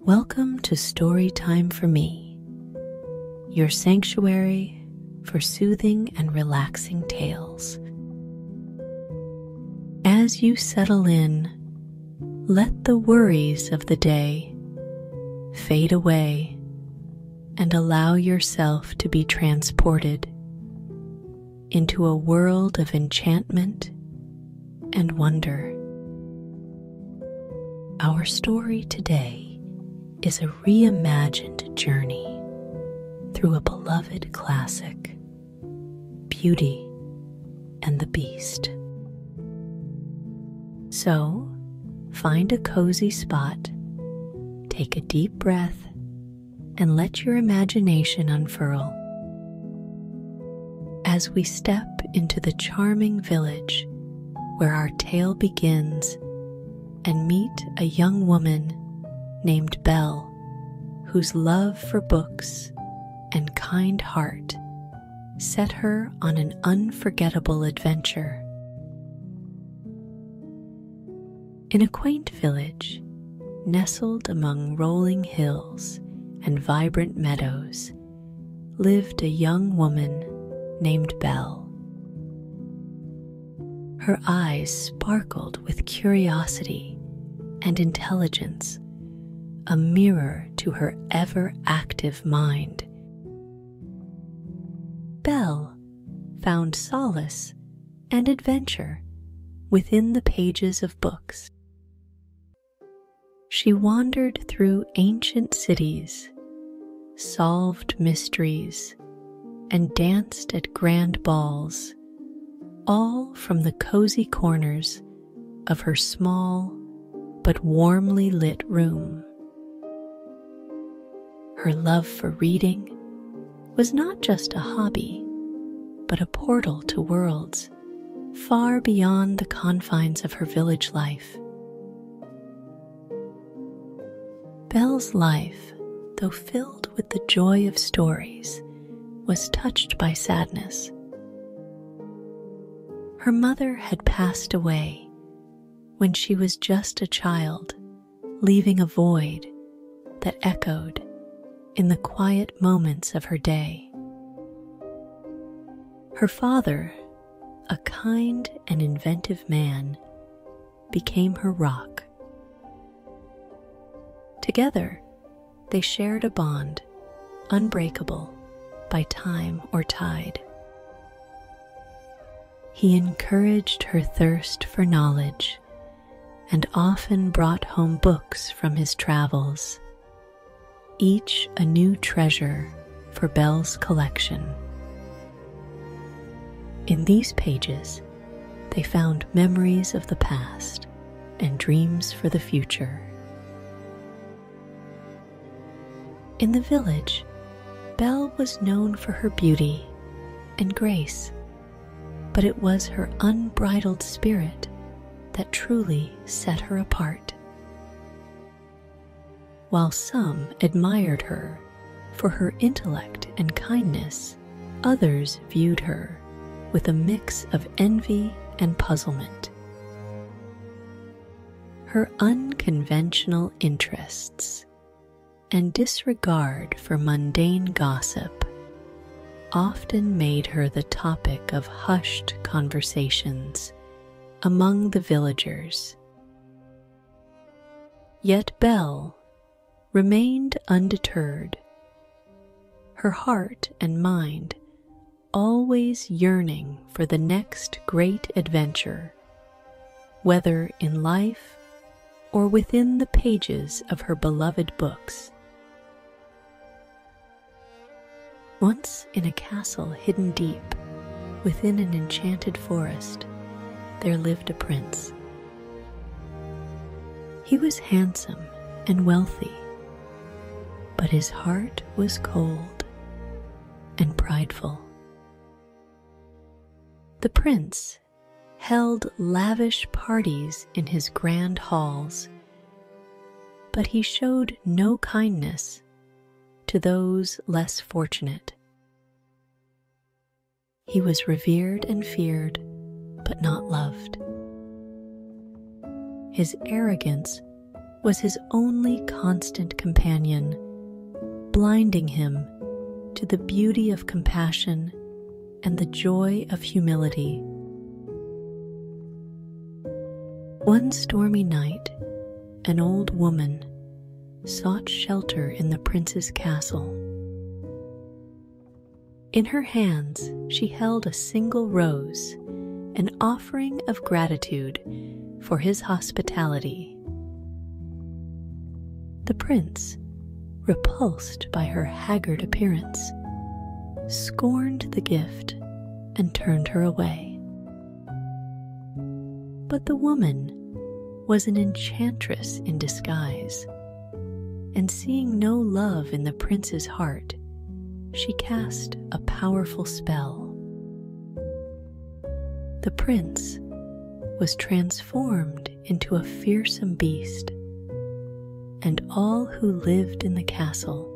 Welcome to Story Time for Me, your sanctuary for soothing and relaxing tales. As you settle in, let the worries of the day fade away and allow yourself to be transported into a world of enchantment and wonder. Our story today is a reimagined journey through a beloved classic, Beauty and the Beast. So, find a cozy spot, take a deep breath, and let your imagination unfurl. As we step into the charming village where our tale begins and meet a young woman named Belle, whose love for books and kind heart set her on an unforgettable adventure. In a quaint village, nestled among rolling hills and vibrant meadows, lived a young woman named Belle. Her eyes sparkled with curiosity and intelligence, a mirror to her ever-active mind. Belle found solace and adventure within the pages of books. She wandered through ancient cities, solved mysteries, and danced at grand balls, all from the cozy corners of her small but warmly lit room. Her love for reading was not just a hobby, but a portal to worlds far beyond the confines of her village life. Belle's life, though filled with the joy of stories, was touched by sadness. Her mother had passed away when she was just a child, leaving a void that echoed in the quiet moments of her day. Her father, a kind and inventive man, became her rock. Together, they shared a bond unbreakable by time or tide. He encouraged her thirst for knowledge and often brought home books from his travels, each a new treasure for Belle's collection. In these pages, they found memories of the past and dreams for the future. In the village, Belle was known for her beauty and grace, but it was her unbridled spirit that truly set her apart. While some admired her for her intellect and kindness, others viewed her with a mix of envy and puzzlement. Her unconventional interests and disregard for mundane gossip often made her the topic of hushed conversations among the villagers. Yet Belle remained undeterred, her heart and mind always yearning for the next great adventure, whether in life or within the pages of her beloved books. Once in a castle hidden deep within an enchanted forest, there lived a prince. He was handsome and wealthy, but his heart was cold and prideful. The prince held lavish parties in his grand halls, but he showed no kindness to those less fortunate. He was revered and feared, but not loved. His arrogance was his only constant companion, blinding him to the beauty of compassion and the joy of humility. One stormy night, an old woman sought shelter in the prince's castle. In her hands, she held a single rose, an offering of gratitude for his hospitality. The prince, repulsed by her haggard appearance, scorned the gift and turned her away. But the woman was an enchantress in disguise, and seeing no love in the prince's heart, she cast a powerful spell. The prince was transformed into a fearsome beast, and all who lived in the castle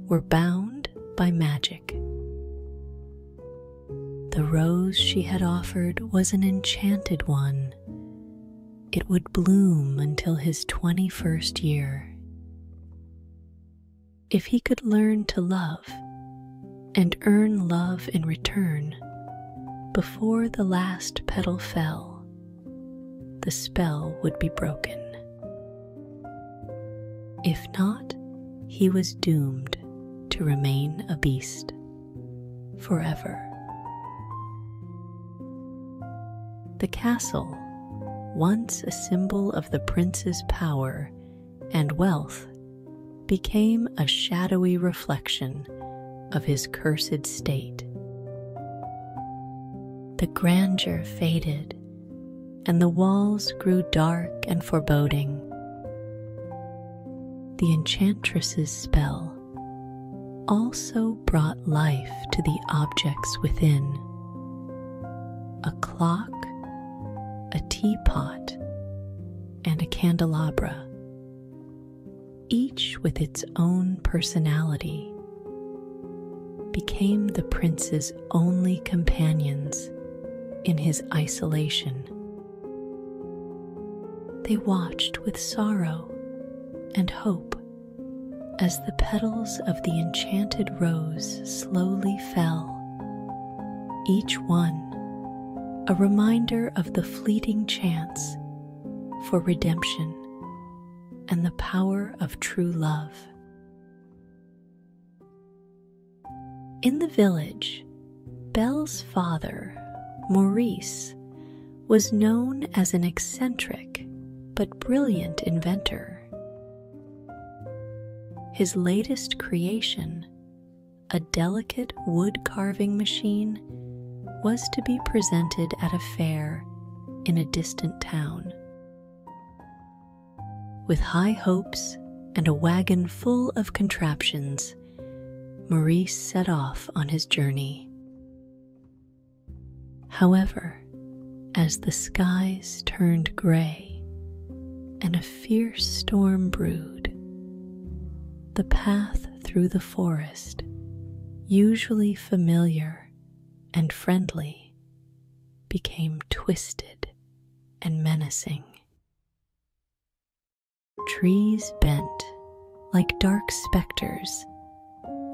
were bound by magic. The rose she had offered was an enchanted one. It would bloom until his 21st year. If he could learn to love and earn love in return before the last petal fell, the spell would be broken. If not, he was doomed to remain a beast forever. The castle, once a symbol of the prince's power and wealth, became a shadowy reflection of his cursed state. The grandeur faded, and the walls grew dark and foreboding. The enchantress's spell also brought life to the objects within. A clock, a teapot, and a candelabra, each with its own personality, became the prince's only companions in his isolation. They watched with sorrow and hope as the petals of the enchanted rose slowly fell, each one a reminder of the fleeting chance for redemption and the power of true love. In the village, Belle's father, Maurice, was known as an eccentric but brilliant inventor. His latest creation, a delicate wood carving machine, was to be presented at a fair in a distant town. With high hopes and a wagon full of contraptions, Maurice set off on his journey. However, as the skies turned gray and a fierce storm brewed, the path through the forest, usually familiar and friendly, became twisted and menacing. Trees bent like dark specters,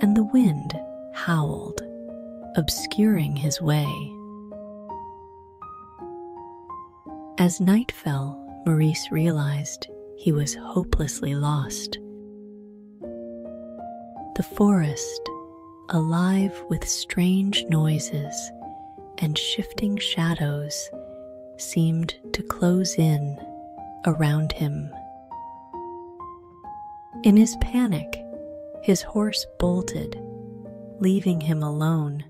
and the wind howled, obscuring his way. As night fell, Maurice realized he was hopelessly lost. The forest, alive with strange noises and shifting shadows, seemed to close in around him. In his panic, his horse bolted, leaving him alone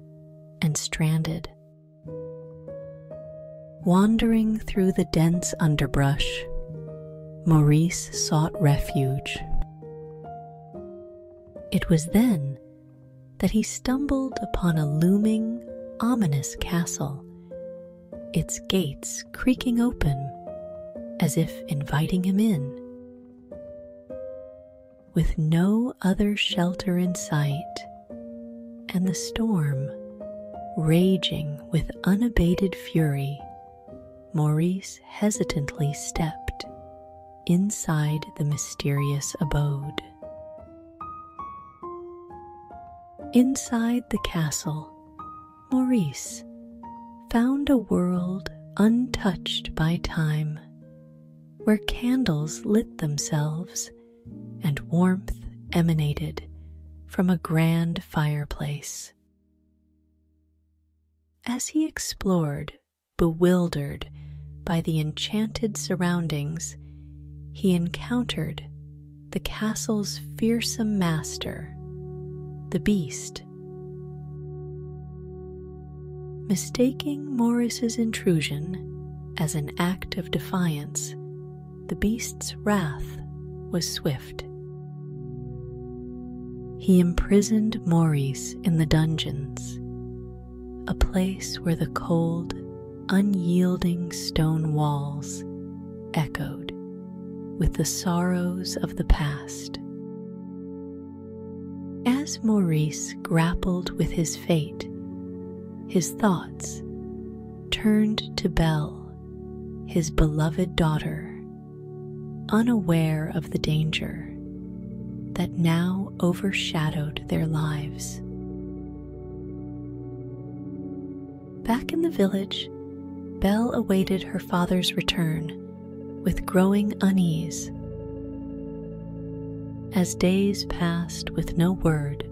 and stranded. Wandering through the dense underbrush, Maurice sought refuge. It was then that he stumbled upon a looming, ominous castle, its gates creaking open as if inviting him in. With no other shelter in sight, and the storm raging with unabated fury, Maurice hesitantly stepped inside the mysterious abode. Inside the castle, Maurice found a world untouched by time, where candles lit themselves and warmth emanated from a grand fireplace. As he explored, bewildered by the enchanted surroundings, he encountered the castle's fearsome master, the beast. Mistaking Maurice's intrusion as an act of defiance, the beast's wrath was swift. He imprisoned Maurice in the dungeons, a place where the cold, unyielding stone walls echoed with the sorrows of the past. As Maurice grappled with his fate, his thoughts turned to Belle, his beloved daughter, unaware of the danger that now overshadowed their lives. Back in the village, Belle awaited her father's return with growing unease. As days passed with no word,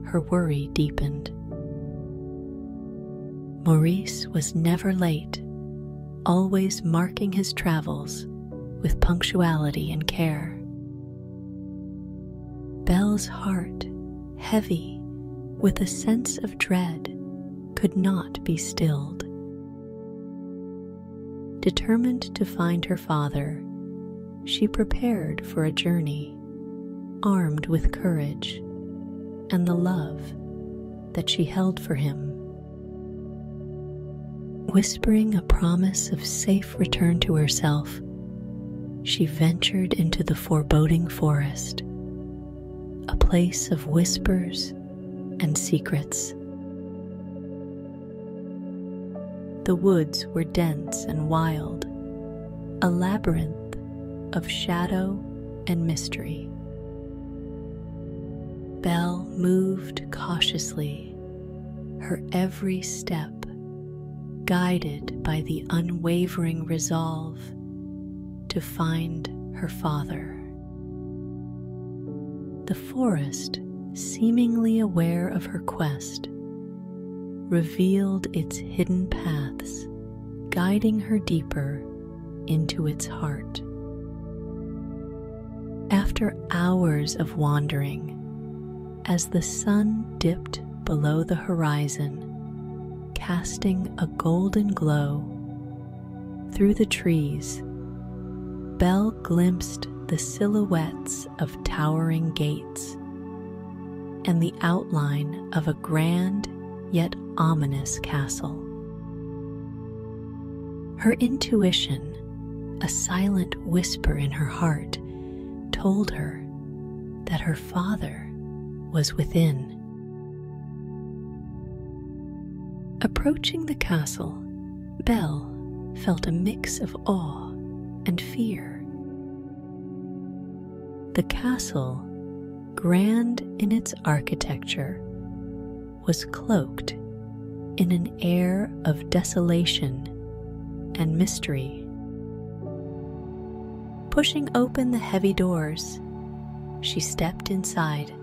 her worry deepened. Maurice was never late, always marking his travels with punctuality and care. Belle's heart, heavy with a sense of dread, could not be stilled. Determined to find her father, she prepared for a journey, armed with courage and the love that she held for him. Whispering a promise of safe return to herself, she ventured into the foreboding forest, a place of whispers and secrets. The woods were dense and wild, a labyrinth of shadow and mystery. Belle moved cautiously, her every step guided by the unwavering resolve to find her father. The forest, seemingly aware of her quest, revealed its hidden paths, guiding her deeper into its heart. After hours of wandering, as the sun dipped below the horizon, casting a golden glow through the trees, Belle glimpsed the silhouettes of towering gates and the outline of a grand yet ominous castle. Her intuition, a silent whisper in her heart, told her that her father was within. Approaching the castle, Belle felt a mix of awe and fear. The castle, grand in its architecture, was cloaked in an air of desolation and mystery. Pushing open the heavy doors, she stepped inside,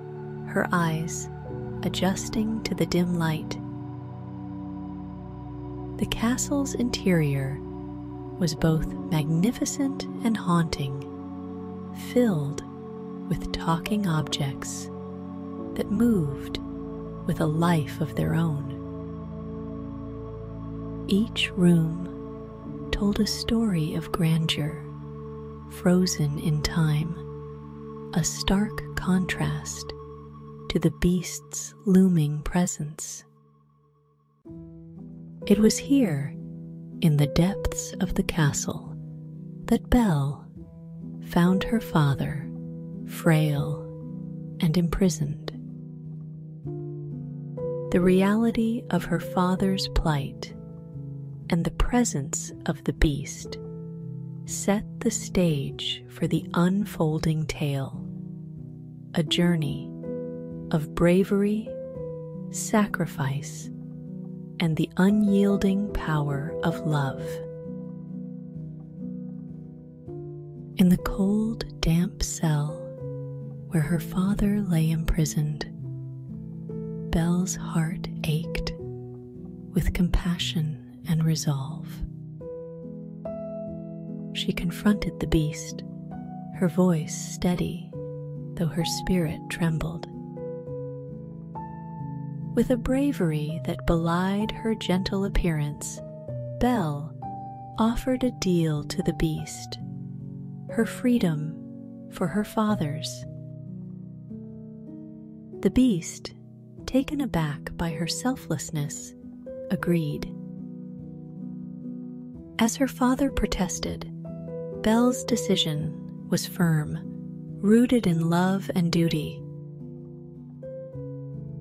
her eyes adjusting to the dim light. The castle's interior was both magnificent and haunting, filled with talking objects that moved with a life of their own. Each room told a story of grandeur, frozen in time, a stark contrast to the beast's looming presence. It was here, in the depths of the castle, that Belle found her father, frail and imprisoned. The reality of her father's plight and the presence of the beast set the stage for the unfolding tale, a journey of bravery, sacrifice, and the unyielding power of love. In the cold, damp cell where her father lay imprisoned, Belle's heart ached with compassion and resolve. She confronted the beast, her voice steady, though her spirit trembled. With a bravery that belied her gentle appearance, Belle offered a deal to the beast, her freedom for her father's. The beast, taken aback by her selflessness, agreed. As her father protested, Belle's decision was firm, rooted in love and duty.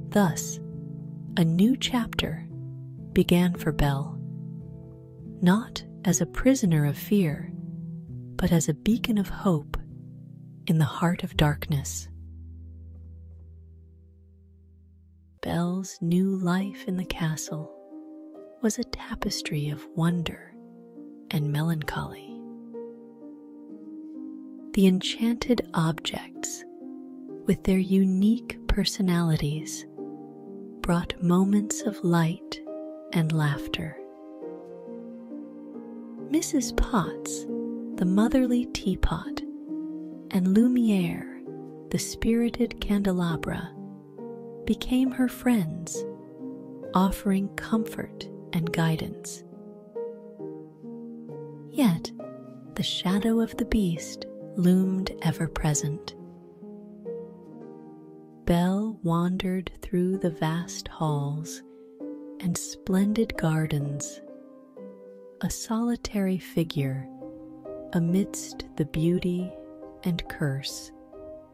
Thus, a new chapter began for Belle, not as a prisoner of fear, but as a beacon of hope in the heart of darkness. Belle's new life in the castle was a tapestry of wonder and melancholy. The enchanted objects, with their unique personalities, brought moments of light and laughter. Mrs. Potts, the motherly teapot, and Lumiere, the spirited candelabra, became her friends, offering comfort and guidance. Yet, the shadow of the beast loomed ever present. Belle wandered through the vast halls and splendid gardens, a solitary figure amidst the beauty and curse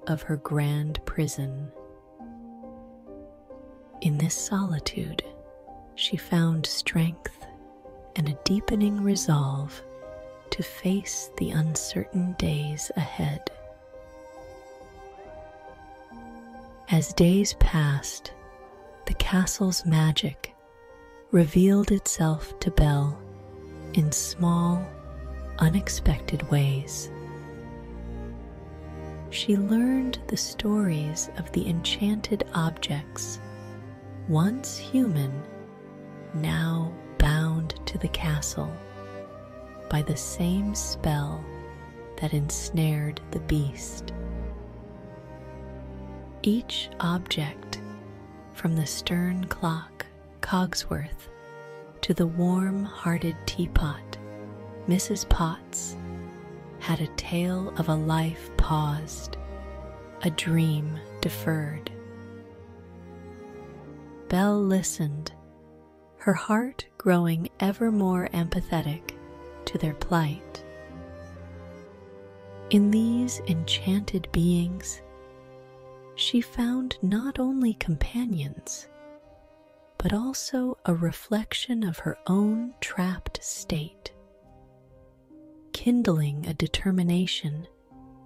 of her grand prison. In this solitude, she found strength and a deepening resolve to face the uncertain days ahead. As days passed, the castle's magic revealed itself to Belle in small, unexpected ways. She learned the stories of the enchanted objects, once human, now bound to the castle by the same spell that ensnared the beast. Each object, from the stern clock, Cogsworth, to the warm-hearted teapot, Mrs. Potts, had a tale of a life paused, a dream deferred. Belle listened, her heart growing ever more empathetic to their plight. In these enchanted beings, she found not only companions, but also a reflection of her own trapped state, kindling a determination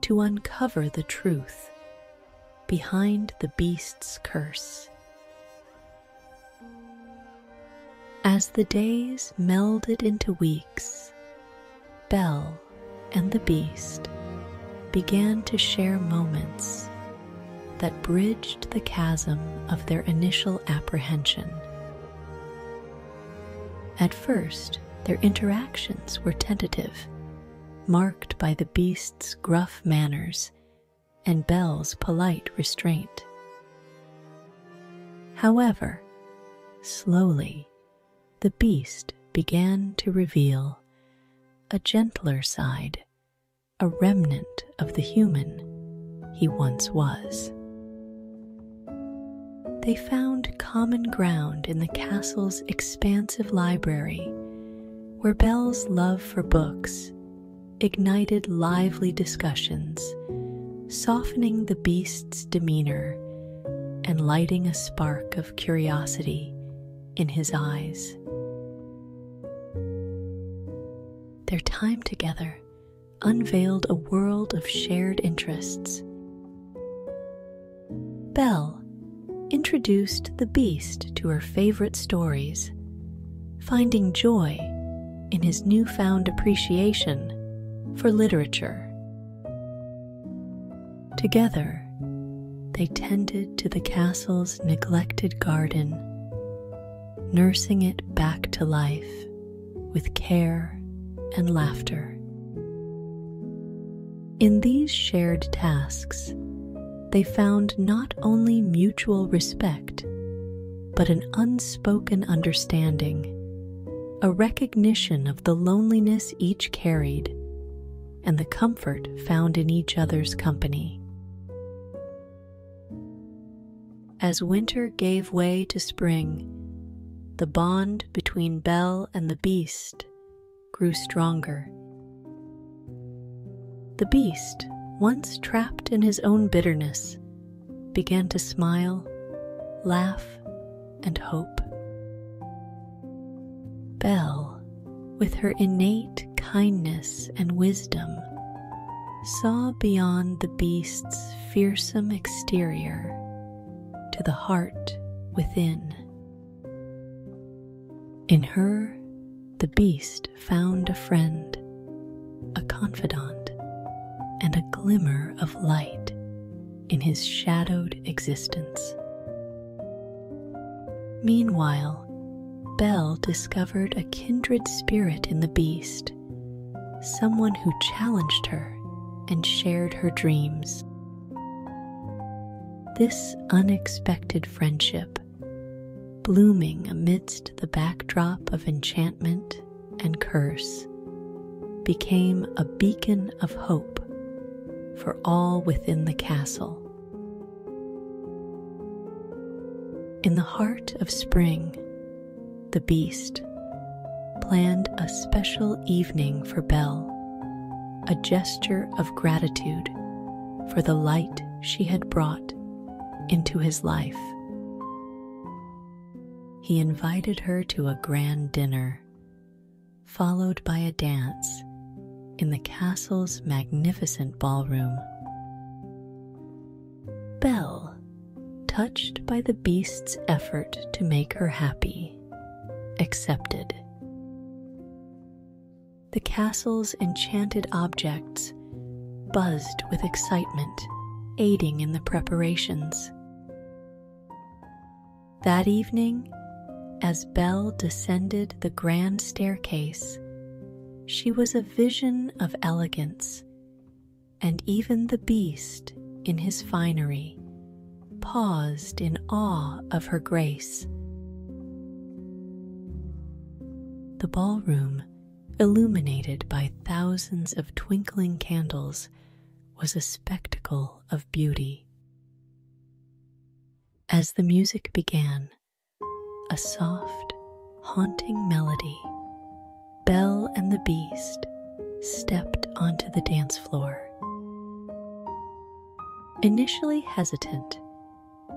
to uncover the truth behind the beast's curse. As the days melded into weeks, Belle and the beast began to share moments that bridged the chasm of their initial apprehension. At first, their interactions were tentative, marked by the beast's gruff manners and Belle's polite restraint. However, slowly, the beast began to reveal a gentler side, a remnant of the human he once was. They found common ground in the castle's expansive library, where Belle's love for books ignited lively discussions, softening the beast's demeanor and lighting a spark of curiosity in his eyes. Their time together unveiled a world of shared interests. Belle introduced the Beast to her favorite stories, finding joy in his newfound appreciation for literature. Together, they tended to the castle's neglected garden, nursing it back to life with care and laughter. In these shared tasks, they found not only mutual respect, but an unspoken understanding, a recognition of the loneliness each carried, and the comfort found in each other's company. As winter gave way to spring, the bond between Belle and the Beast grew stronger. The Beast, once trapped in his own bitterness, began to smile, laugh, and hope. Belle, with her innate kindness and wisdom, saw beyond the Beast's fearsome exterior to the heart within. In her, the Beast found a friend, a confidant, and a glimmer of light in his shadowed existence. Meanwhile, Belle discovered a kindred spirit in the Beast, someone who challenged her and shared her dreams. This unexpected friendship, blooming amidst the backdrop of enchantment and curse, became a beacon of hope for all within the castle. In the heart of spring, the Beast planned a special evening for Belle, a gesture of gratitude for the light she had brought into his life. He invited her to a grand dinner, followed by a dance in the castle's magnificent ballroom. Belle, touched by the Beast's effort to make her happy, accepted. The castle's enchanted objects buzzed with excitement, aiding in the preparations. That evening, as Belle descended the grand staircase, she was a vision of elegance, and even the Beast, in his finery, paused in awe of her grace. The ballroom, illuminated by thousands of twinkling candles, was a spectacle of beauty. As the music began, a soft, haunting melody, Belle and the Beast stepped onto the dance floor. Initially hesitant,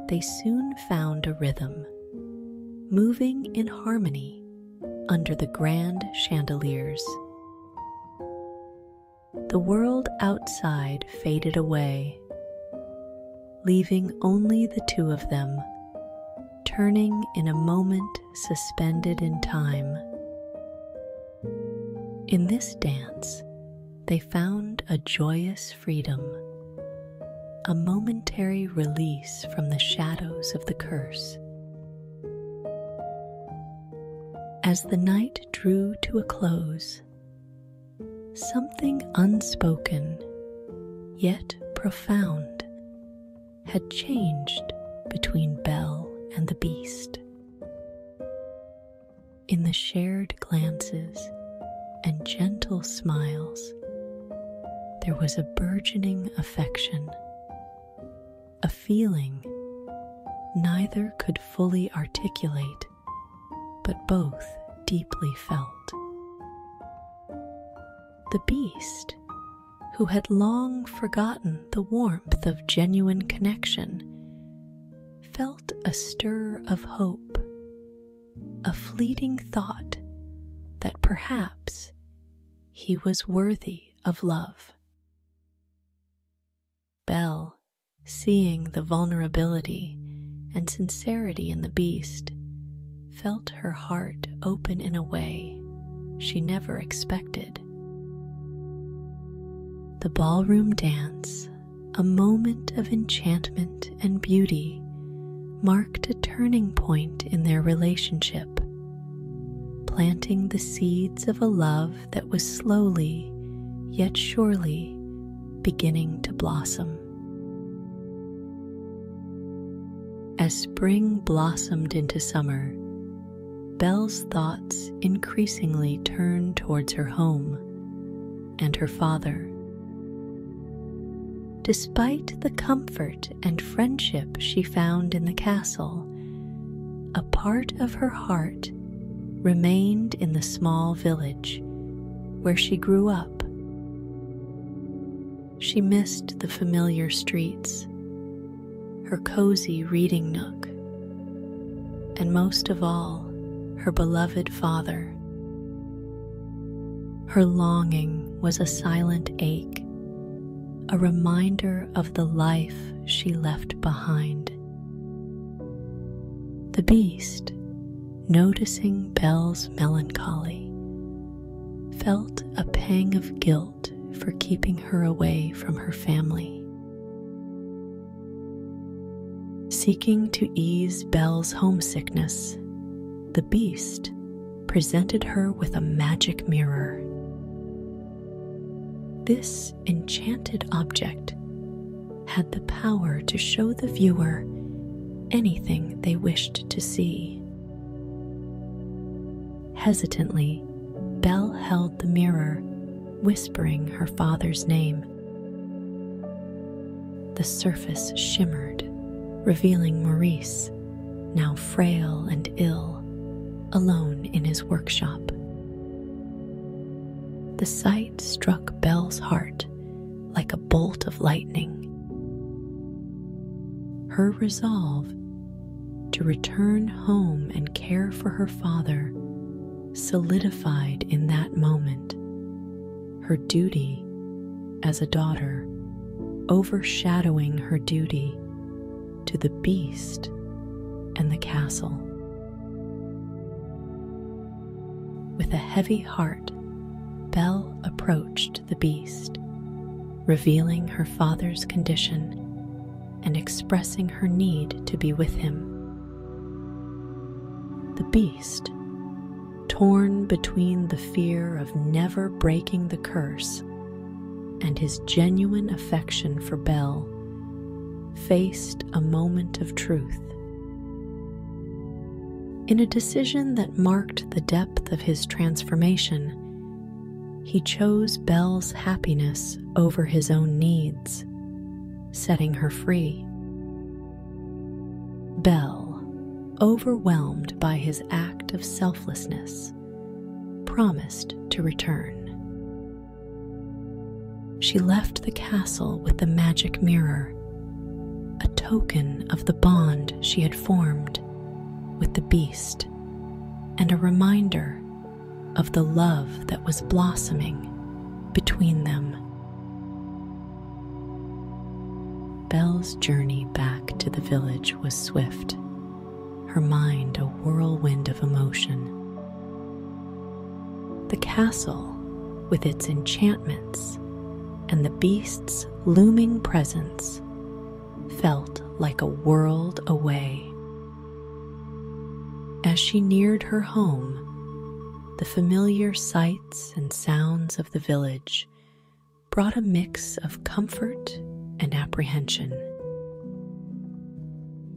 they soon found a rhythm, moving in harmony under the grand chandeliers. The world outside faded away, leaving only the two of them, turning in a moment suspended in time. In this dance, they found a joyous freedom, a momentary release from the shadows of the curse. As the night drew to a close, something unspoken, yet profound, had changed between Belle and the Beast. In the shared glances and gentle smiles, there was a burgeoning affection, a feeling neither could fully articulate, but both deeply felt. The Beast, who had long forgotten the warmth of genuine connection, felt a stir of hope, a fleeting thought that perhaps he was worthy of love. Belle, seeing the vulnerability and sincerity in the beast, felt her heart open in a way she never expected. The ballroom dance, a moment of enchantment and beauty, marked a turning point in their relationship, planting the seeds of a love that was slowly, yet surely, beginning to blossom. As spring blossomed into summer, Belle's thoughts increasingly turned towards her home and her father. Despite the comfort and friendship she found in the castle, a part of her heart remained in the small village where she grew up. She missed the familiar streets, her cozy reading nook, and most of all, her beloved father. Her longing was a silent ache, a reminder of the life she left behind. The beast, noticing Belle's melancholy, felt a pang of guilt for keeping her away from her family. Seeking to ease Belle's homesickness, the beast presented her with a magic mirror. This enchanted object had the power to show the viewer anything they wished to see. Hesitantly, Belle held the mirror, whispering her father's name. The surface shimmered, revealing Maurice, now frail and ill, alone in his workshop. The sight struck Belle's heart like a bolt of lightning. Her resolve to return home and care for her father solidified in that moment, her duty as a daughter overshadowing her duty to the beast and the castle. With a heavy heart, Belle approached the beast, revealing her father's condition and expressing her need to be with him. The beast, torn between the fear of never breaking the curse and his genuine affection for Belle, faced a moment of truth. In a decision that marked the depth of his transformation, he chose Belle's happiness over his own needs, setting her free. Belle, overwhelmed by his act of selflessness, promised to return. She left the castle with the magic mirror, a token of the bond she had formed with the beast, and a reminder of the love that was blossoming between them. Belle's journey back to the village was swift, her mind a whirlwind of emotion. The castle, with its enchantments and the beast's looming presence, felt like a world away. As she neared her home, the familiar sights and sounds of the village brought a mix of comfort and apprehension.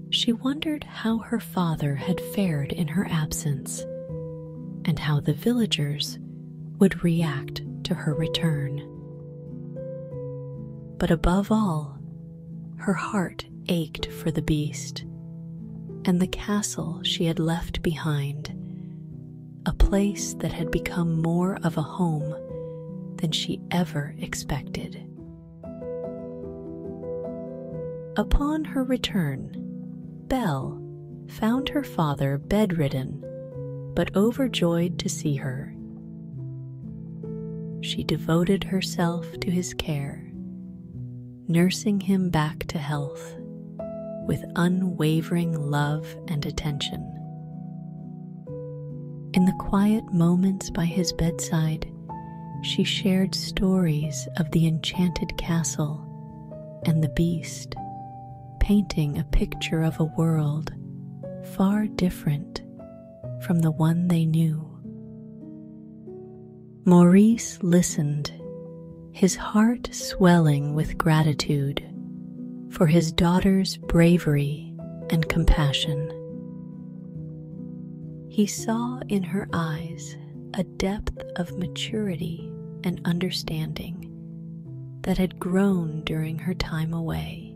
She wondered how her father had fared in her absence, and how the villagers would react to her return. But above all, her heart ached for the beast and the castle she had left behind, a place that had become more of a home than she ever expected. Upon her return, Belle found her father bedridden, but overjoyed to see her. she devoted herself to his care, nursing him back to health with unwavering love and attention. In the quiet moments by his bedside, she shared stories of the enchanted castle and the beast, painting a picture of a world far different from the one they knew. Maurice listened, his heart swelling with gratitude for his daughter's bravery and compassion. He saw in her eyes a depth of maturity and understanding that had grown during her time away.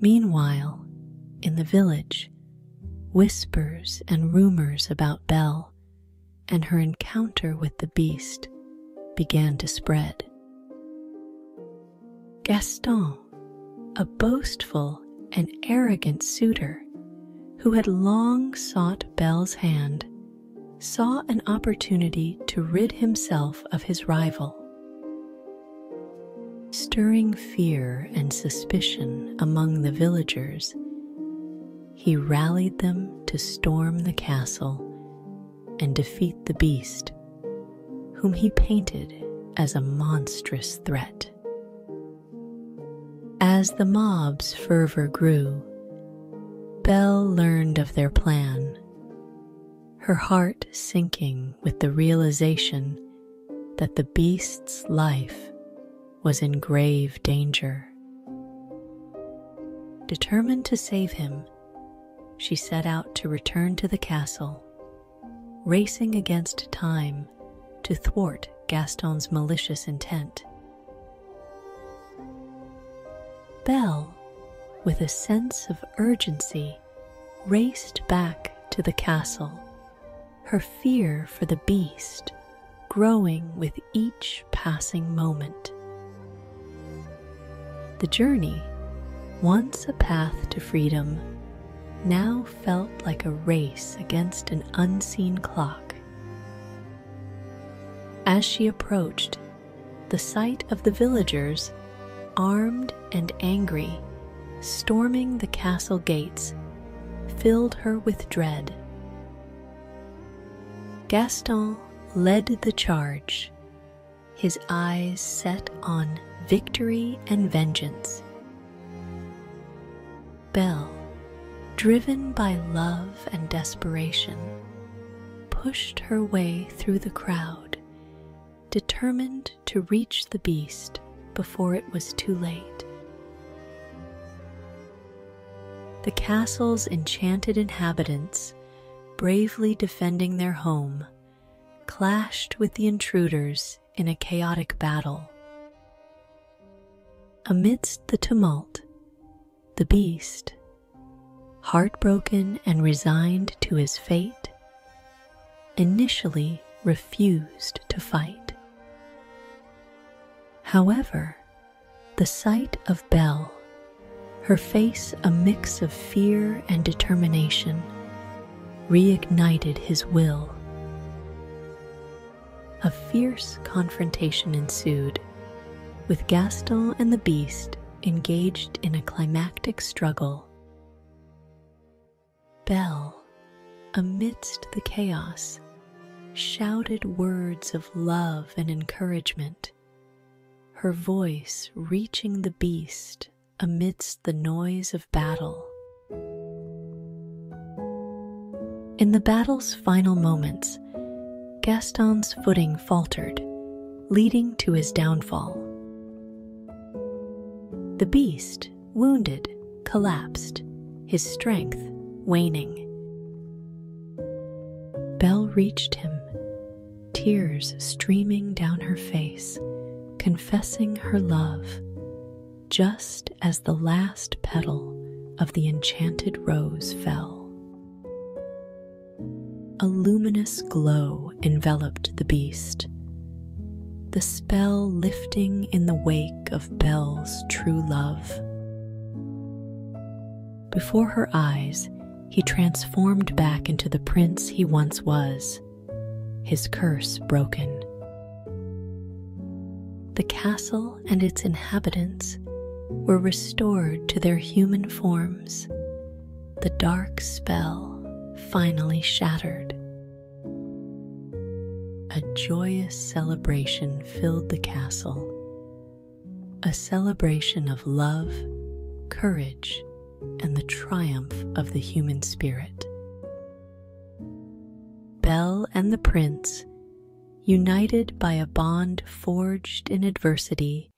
Meanwhile, in the village, whispers and rumors about Belle and her encounter with the beast began to spread. Gaston, a boastful and arrogant suitor who had long sought Belle's hand, saw an opportunity to rid himself of his rival. Stirring fear and suspicion among the villagers, he rallied them to storm the castle and defeat the beast, whom he painted as a monstrous threat. As the mob's fervor grew, Belle learned of their plan, her heart sinking with the realization that the beast's life was in grave danger. Determined to save him, she set out to return to the castle, racing against time to thwart Gaston's malicious intent. Belle, with a sense of urgency, raced back to the castle, her fear for the beast growing with each passing moment. The journey, once a path to freedom, now felt like a race against an unseen clock. As she approached, the sight of the villagers, armed and angry, storming the castle gates, filled her with dread. Gaston led the charge, his eyes set on victory and vengeance. Belle, driven by love and desperation, pushed her way through the crowd, determined to reach the beast before it was too late. The castle's enchanted inhabitants, bravely defending their home, clashed with the intruders in a chaotic battle. Amidst the tumult, the beast, heartbroken and resigned to his fate, initially refused to fight. However, the sight of Belle, her face a mix of fear and determination, reignited his will. A fierce confrontation ensued, with Gaston and the beast engaged in a climactic struggle. Belle, amidst the chaos, shouted words of love and encouragement, her voice reaching the beast amidst the noise of battle. In the battle's final moments, Gaston's footing faltered, leading to his downfall. The beast, wounded, collapsed, his strength waning. Belle reached him, tears streaming down her face, confessing her love, just as the last petal of the enchanted rose fell. A luminous glow enveloped the beast, the spell lifting in the wake of Belle's true love. Before her eyes, he transformed back into the prince he once was, his curse broken. The castle and its inhabitants were restored to their human forms, the dark spell finally shattered. A joyous celebration filled the castle, a celebration of love, courage, and the triumph of the human spirit. Belle and the prince, united by a bond forged in adversity,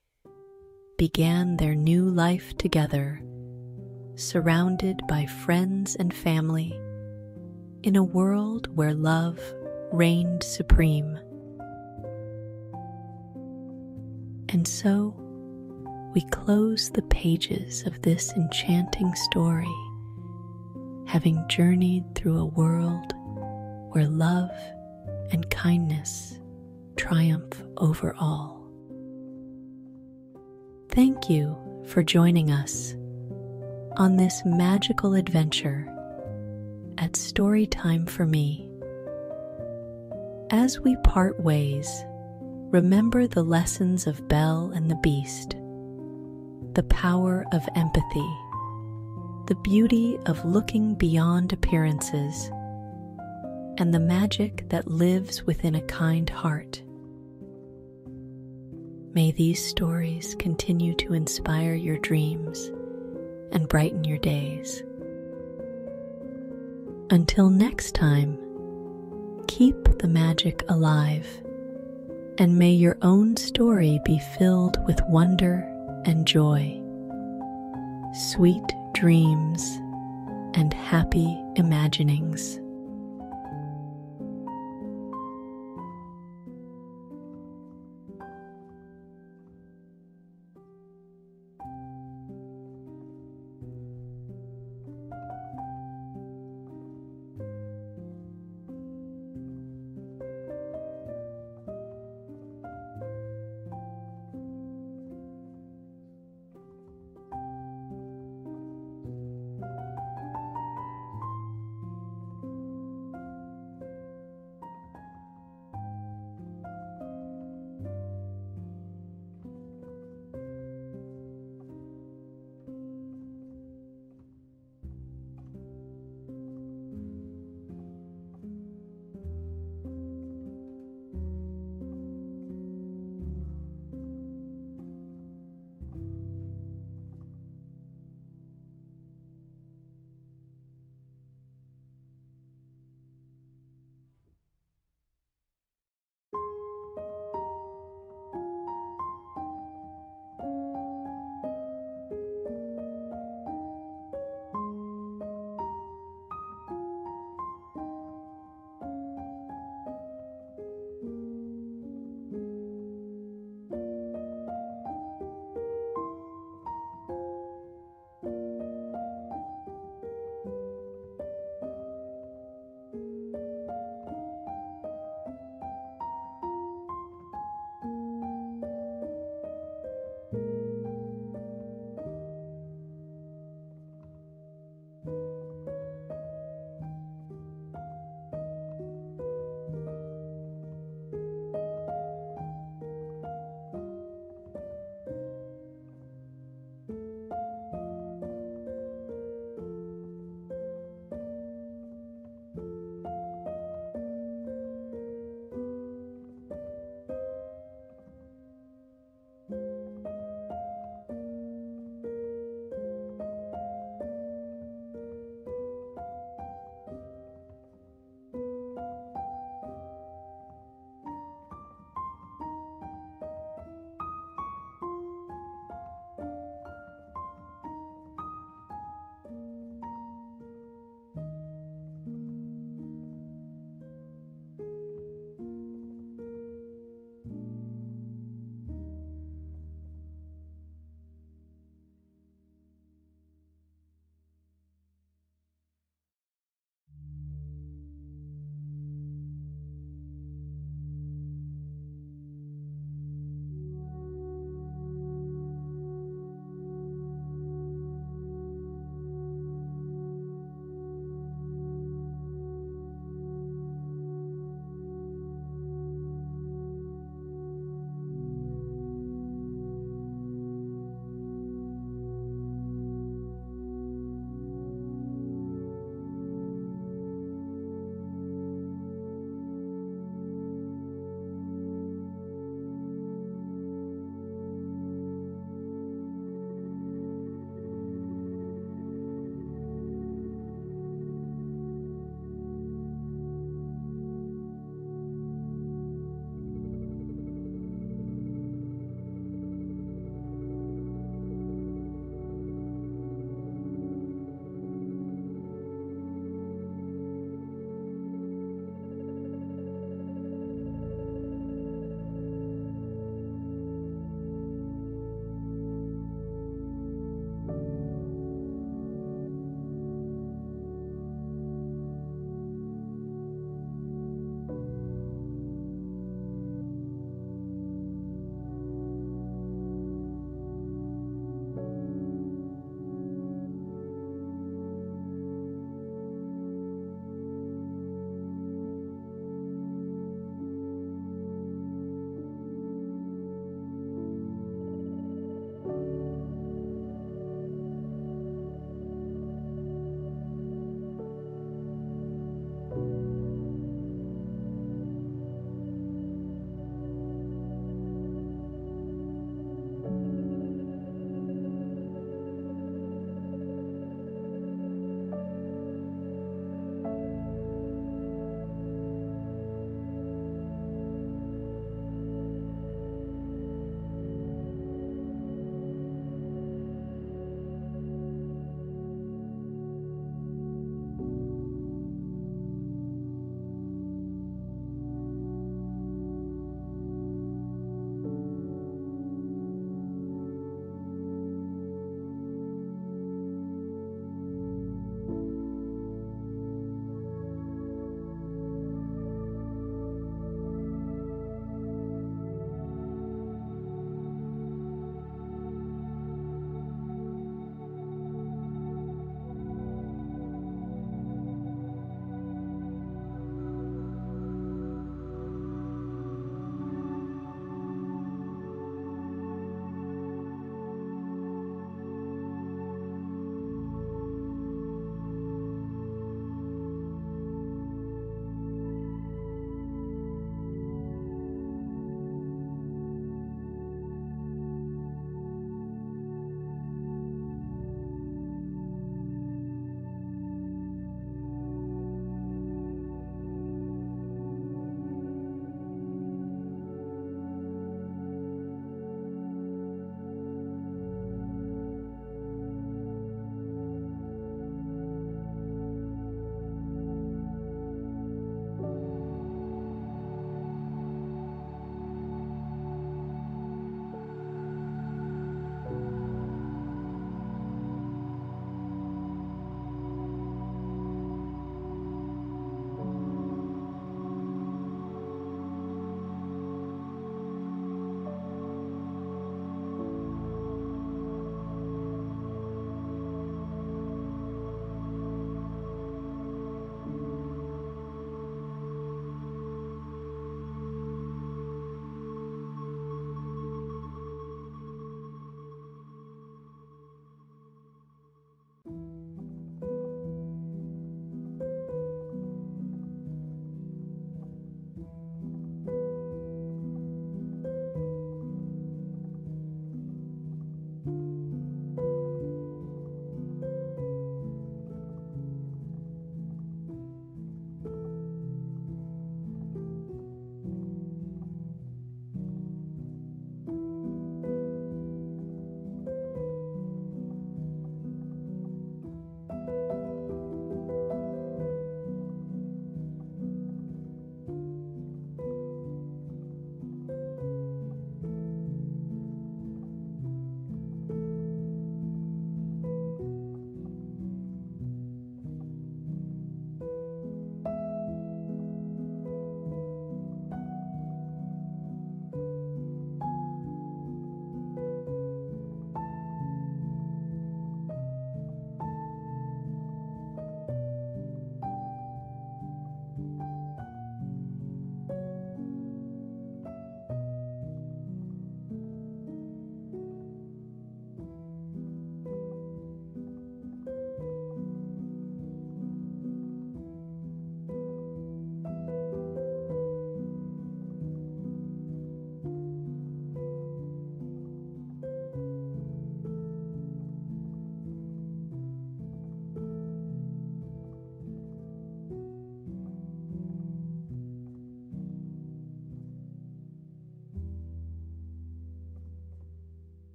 began their new life together, surrounded by friends and family, in a world where love reigned supreme. And so, we close the pages of this enchanting story, having journeyed through a world where love and kindness triumph over all. Thank you for joining us on this magical adventure at Storytime for Me. As we part ways, remember the lessons of Belle and the Beast, the power of empathy, the beauty of looking beyond appearances, and the magic that lives within a kind heart. May these stories continue to inspire your dreams and brighten your days. Until next time, keep the magic alive, and may your own story be filled with wonder and joy, sweet dreams, and happy imaginings.